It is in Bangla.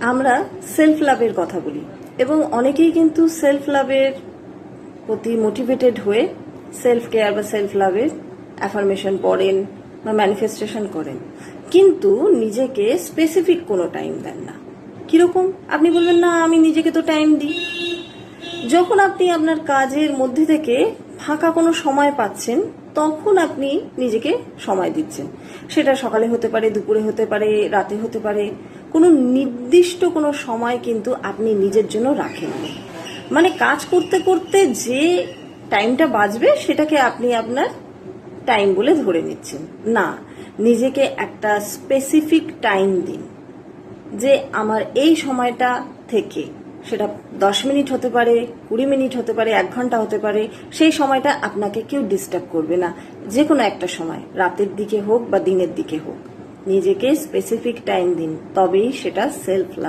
আমরা সেলফ লাভের কথা বলি এবং অনেকেই কিন্তু সেলফ লাভের প্রতি মোটিভেটেড হয়ে সেলফ কেয়ার বা সেলফ লাভের অ্যাফার্মেশন পড়েন বা ম্যানিফেস্টেশন করেন, কিন্তু নিজেকে স্পেসিফিক কোনো টাইম দেন না। কিরকম? আপনি বলবেন না আমি নিজেকে তো টাইম দিই। যখন আপনি আপনার কাজের মধ্যে থেকে ফাঁকা কোনো সময় পাচ্ছেন তখন আপনি নিজেকে সময় দিচ্ছেন। সেটা সকালে হতে পারে, দুপুরে হতে পারে, রাতে হতে পারে। কোনো নির্দিষ্ট কোনো সময় কিন্তু আপনি নিজের জন্য রাখেন না। মানে কাজ করতে করতে যে টাইমটা বাঁচবে সেটাকে আপনি আপনার টাইম বলে ধরে নিচ্ছেন না। নিজেকে একটা স্পেসিফিক টাইম দিন যে আমার এই সময়টা থেকে, সেটা 10 মিনিট হতে পারে, 20 মিনিট হতে পারে, 1 ঘন্টা হতে পারে, সেই সময়টা আপনাকে কেউ ডিস্টার্ব করবে না। যে কোনো একটা সময়, রাতের দিকে হোক বা দিনের দিকে হোক, নিজেকে স্পেসিফিক টাইম দিন, তবেই সেটা সেলফ লাভ।